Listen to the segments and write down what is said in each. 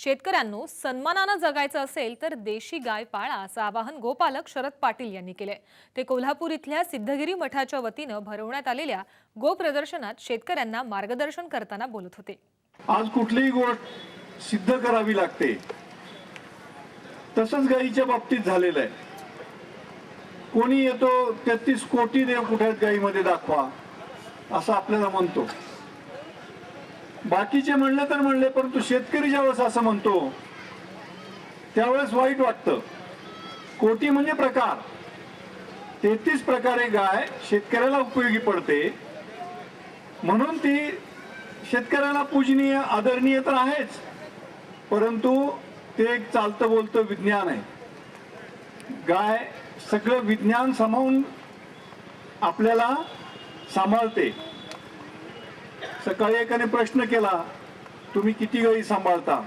शेतकऱ्यांनो सन्मानानं जगायचं असेल तर देशी गाय पाळा असं आवाहन गोपालक शरद पाटील यांनी केले। ते कोल्हापूर इथल्या सिद्धगिरी मठाच्या वतीनं भरवण्यात आलेल्या गो प्रदर्शनात शेतकऱ्यांना मार्गदर्शन करताना बोलत होते। आज कुठलीही गोष्ट सिद्ध करावी लागते, तसंच गायीच्या बाबतीत झालेलं आहे। कोणी येतो 33 कोटी देव कुठे आहेत गायीमध्ये दाखवा असं आपल्याला म्हणतो। बाकीचे म्हणले तर म्हणले, परंतु शेतकरी ज्यावेळेस असं म्हणतो त्यावेळेस वाईट वाटतं। कोटी म्हणजे प्रकार, 33 प्रकारे गाय शेतकऱ्याला उपयोगी पडते, म्हणून ती शेतकऱ्याला पूजनीय आदरणीय तर आहेच, परंतु ते एक चालतं बोलतं विज्ञान आहे। गाय सगळं विज्ञान सामावून आपल्याला सांभाळते। सकाळी एकाने प्रश्न केला, तुम्ही किती गायी सांभाळता?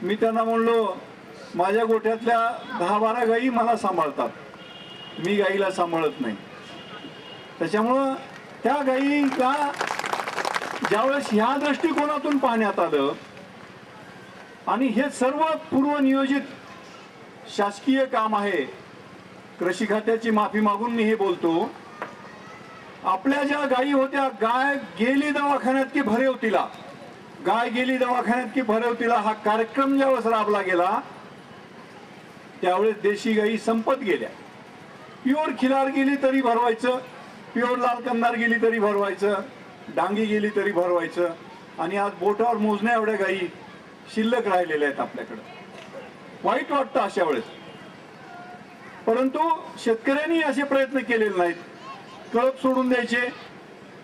मी त्यांना म्हणलो, माझ्या गोठ्यातल्या 10-12 गायी मला सांभाळतात, मी गायीला सांभाळत नाही। त्याच्यामुळं त्या गायीला ज्यावेळेस ह्या दृष्टिकोनातून पाहण्यात आलं आणि हे सर्व पूर्वनियोजित शासकीय काम आहे, कृषी खात्याची माफी मागून मी हे बोलतो। आपल्या ज्या गायी होत्या, गाय गेली दवाखान्यात की भरेव तिला, गाय गेली दवाखान्यात की भरेव तिला हा कार्यक्रम ज्यावेळेस राबला गेला त्यावेळेस देशी गायी संपत गेल्या। प्युअर खिलार गेली तरी भरवायचं, प्युअर लाल कंदार गेली तरी भरवायचं, डांगी गेली तरी भरवायचं, आणि आज बोटावर मोजण्या एवढ्या गायी शिल्लक राहिलेल्या आहेत आपल्याकडे। वाईट वाटतं अशा वेळेस, परंतु शेतकऱ्यांनी असे प्रयत्न केलेले नाहीत। कळप सोडून द्यायचे,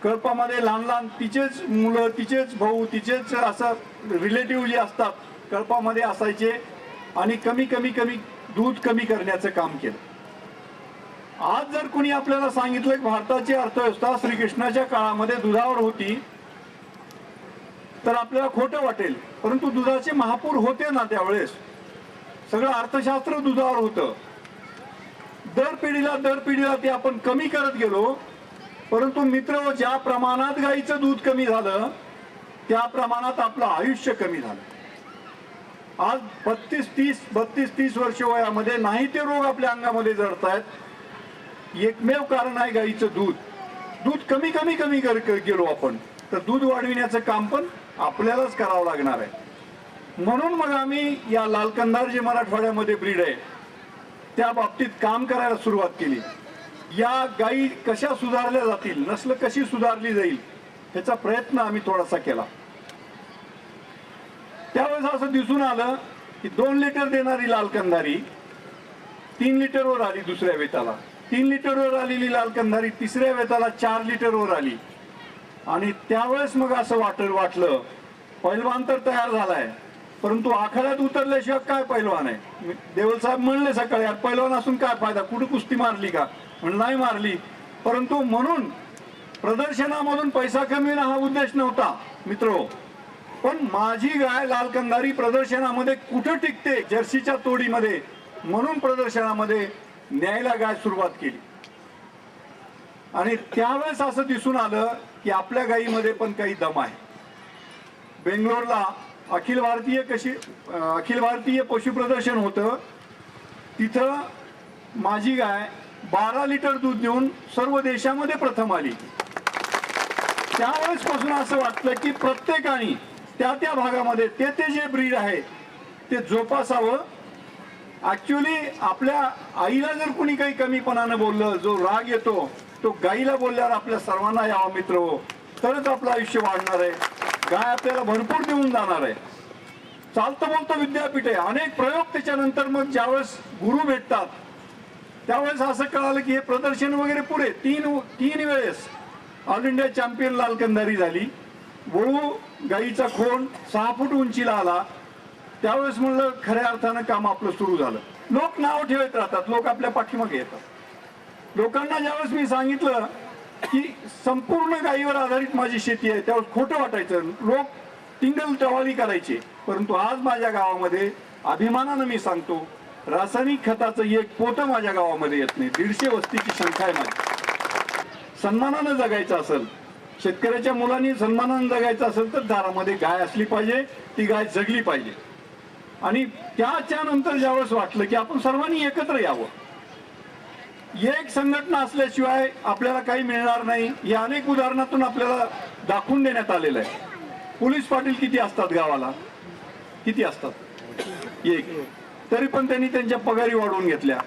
कळपामध्ये लहान लहान तिचेच मुलं, तिचेच भाऊ, तिचेच असं रिलेटिव्ह जे असतात कळपामध्ये असायचे, आणि कमी दूध कमी करण्याचं काम केलं। आज जर कोणी आपल्याला सांगितलं की भारताची अर्थव्यवस्था श्रीकृष्णाच्या काळामध्ये दुधावर होती, तर आपल्याला खोटं वाटेल, परंतु दुधाचे महापूर होते ना त्यावेळेस, सगळं अर्थशास्त्र दुधावर होतं। दर पिढीला ते आपण कमी करत गेलो, परंतु मित्र, ज्या प्रमाणात गाईचं दूध कमी झालं त्या प्रमाणात आपलं आयुष्य कमी झालं। आज 32-30 वर्ष वयामध्ये नाही ते रोग आपल्या अंगामध्ये जडतायत। एकमेव कारण आहे गाईचं दूध। दूध कमी गेलो आपण, तर दूध वाढविण्याचं काम पण आपल्यालाच करावं लागणार आहे। म्हणून मग आम्ही या लाल कंदार जे मराठवाड्यामध्ये ब्रीड आहे त्या बाबतीत काम करायला सुरुवात केली। या गायी कशा सुधारल्या जातील, नस्ल कशी सुधारली जाईल ह्याचा प्रयत्न आम्ही थोडासा केला। त्यावेळेस असं दिसून आलं की 2 लिटर देणारी लाल कंदारी 3 लिटरवर आली दुसऱ्या वेताला, 3 लिटरवर आलेली लाल कंदारी तिसऱ्या वेताला 4 लिटरवर आली। आणि त्यावेळेस मग असं वाटलं पैलवान तर तयार झालाय, परंतु आखाड्यात उतरल्याशिवाय काय पैलवान आहे? देवल साहेब म्हणले सकाळी, यार पैलवान असून काय फायदा, कुठे कुस्ती मारली का? म्हणून नाही मारली, परंतु म्हणून प्रदर्शनामधून पैसा कमविणं हा उद्देश नव्हता मित्रो। पण माझी गाय लाल कंदारी प्रदर्शनामध्ये कुठं टिकते, जर्सीच्या तोडीमध्ये, म्हणून प्रदर्शनामध्ये न्यायला गाय सुरुवात केली। आणि त्यावेळेस असं दिसून आलं की आपल्या गायीमध्ये पण काही दम आहे। बेंगलोरला अखिल भारतीय पशु प्रदर्शन होतं, तिथं माझी गाय 12 लिटर दूध देऊन सर्व देशामध्ये प्रथम आली। त्यावेळेस पासून असं वाटलं की प्रत्येकाने त्या भागामध्ये ते जे ब्रीड आहे ते जोपासावं। ऍक्च्युअली आपल्या आईला जर कोणी काही कमीपणानं बोललं, जो राग येतो तो गाईला बोलल्यावर आपल्या सर्वांना यावं मित्र हो, तरच आपलं आयुष्य वाढणार आहे। गाय आपल्याला भरपूर देऊन जाणार आहे। चालतं बोलतं विद्यापीठ आहे, अनेक प्रयोग त्याच्यानंतर मग ज्यावेळेस गुरु भेटतात त्यावेळेस असं कळालं की हे प्रदर्शन वगैरे पुरे तीन वेळेस ऑल इंडिया चॅम्पियन लाल कंदारी झाली। वळू गाईचा खोंड 6 फूट उंचीला आला। त्यावेळेस म्हणलं खऱ्या अर्थानं काम आपलं सुरू झालं। लोक नाव ठेवत राहतात, लोक आपल्या पाठीमागे येतात। लोकांना ज्यावेळेस मी सांगितलं की संपूर्ण गायीवर आधारित माझी शेती आहे, त्यावेळेस खोटं वाटायचं, लोक टिंगल टवाली करायचे, परंतु आज माझ्या गावामध्ये अभिमानानं मी सांगतो, रासायनिक खताचं एक पोतं माझ्या गावामध्ये येत नाही। 150 वस्तीची संख्या आहे माझी। सन्मानानं जगायचं असेल शेतकऱ्याच्या मुलांनी सन्मानाने जगायचं असेल तर दारामध्ये गाय असली पाहिजे, ती गाय जगली पाहिजे. आणि त्यानंतर ज्यावेळेस वाटलं की आपण सर्वांनी एकत्र यावं, एक संघटना असल्याशिवाय आपल्याला काही मिळणार नाही, या अनेक उदाहरणातून आपल्याला दाखवून देण्यात आलेलं आहे. पोलीस पाटील किती असतात गावाला? किती असतात? एक. तरी पण त्यांनी त्यांच्या पगारी वाढवून घेतल्या.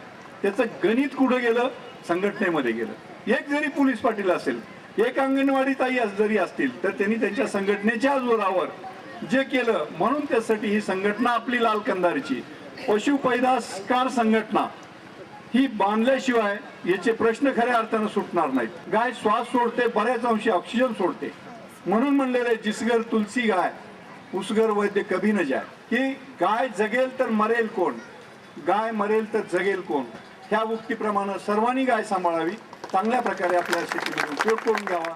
त्याचं गणित कुठं गेलं? संघटनेमध्ये गेलं. एक जरी पोलीस पाटील असेल, एक अंगणवाडी ताई जरी असतील, तर त्यांनी त्यांच्या संघटनेच्या जोरावर जे केलं, म्हणून त्यासाठी ही संघटना आपली लाल कंदारची पशु पैदासकार संघटना ही बांधल्याशिवाय याचे प्रश्न खऱ्या अर्थानं सुटणार नाहीत. गाय श्वास सोडते, बऱ्याच अंशी ऑक्सिजन सोडते. म्हणून म्हणलेलं आहे, जिसगर तुलसी गाय उसगर वैद्य कभी न जाय, की गाय जगेल तर मरेल कोण, गाय मरेल तर जगेल कोण. ह्या उक्तीप्रमाणे सर्वांनी गाय सांभाळावी, चांगल्या प्रकारे आपल्या शेतीमध्ये उपयोग करून घ्यावा.